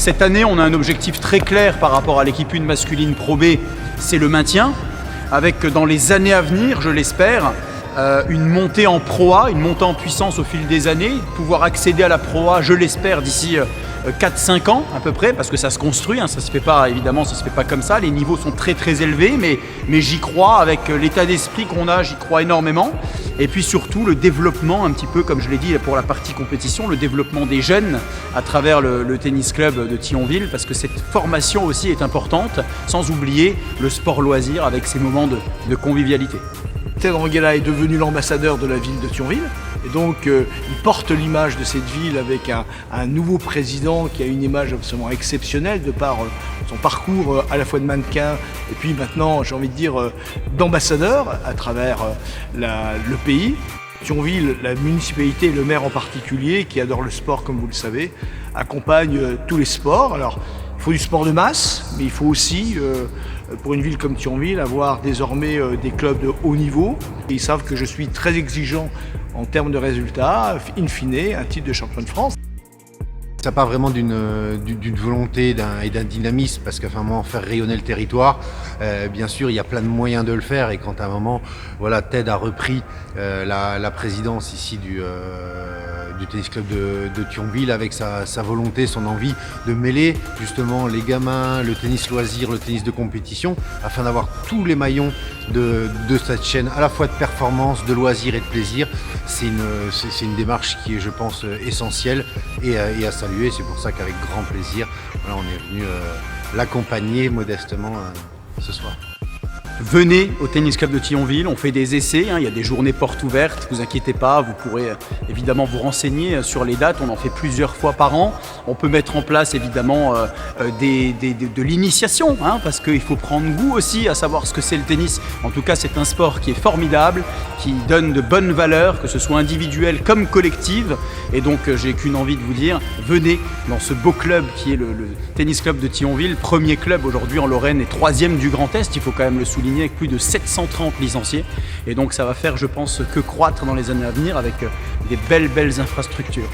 Cette année, on a un objectif très clair par rapport à l'équipe 1 masculine Pro B, c'est le maintien, avec dans les années à venir, je l'espère, une montée en Pro A, une montée en puissance au fil des années, pouvoir accéder à la Pro A, je l'espère, d'ici 4-5 ans à peu près, parce que ça se construit, ça se fait pas, évidemment, ça se fait pas comme ça, les niveaux sont très très élevés, mais j'y crois, avec l'état d'esprit qu'on a, j'y crois énormément. Et puis surtout le développement, un petit peu comme je l'ai dit pour la partie compétition, le développement des jeunes à travers le tennis club de Thionville, parce que cette formation aussi est importante, sans oublier le sport loisir avec ses moments de convivialité. Ted Ranghella est devenu l'ambassadeur de la ville de Thionville et donc il porte l'image de cette ville avec un nouveau président qui a une image absolument exceptionnelle de par son parcours à la fois de mannequin et puis maintenant, j'ai envie de dire, d'ambassadeur à travers le pays. Thionville, la municipalité et le maire en particulier, qui adore le sport comme vous le savez, accompagne tous les sports. Alors, il faut du sport de masse, mais il faut aussi, pour une ville comme Thionville, avoir désormais des clubs de haut niveau. Et ils savent que je suis très exigeant en termes de résultats, in fine, un titre de champion de France. Ça part vraiment d'une volonté et d'un dynamisme, parce qu'à un moment, faire rayonner le territoire, bien sûr, il y a plein de moyens de le faire. Et quand à un moment, voilà, Ted a repris la présidence ici du tennis club de Thionville, avec sa volonté, son envie de mêler justement les gamins, le tennis loisir, le tennis de compétition, afin d'avoir tous les maillons de cette chaîne, à la fois de performance, de loisir et de plaisir. C'est une démarche qui est, je pense, essentielle et à saluer. C'est pour ça qu'avec grand plaisir, voilà, on est venu l'accompagner modestement ce soir. Venez au tennis club de Thionville, on fait des essais, il y a des journées portes ouvertes, vous inquiétez pas, vous pourrez évidemment vous renseigner sur les dates, on en fait plusieurs fois par an. On peut mettre en place évidemment de l'initiation, parce qu'il faut prendre goût aussi à savoir ce que c'est le tennis. En tout cas, c'est un sport qui est formidable, qui donne de bonnes valeurs, que ce soit individuelle comme collective. Et donc, j'ai qu'une envie de vous dire, venez dans ce beau club qui est le tennis club de Thionville, premier club aujourd'hui en Lorraine et 3e du Grand Est, il faut quand même le souligner, avec plus de 730 licenciés. Et donc ça va faire, je pense, que croître dans les années à venir avec des belles infrastructures.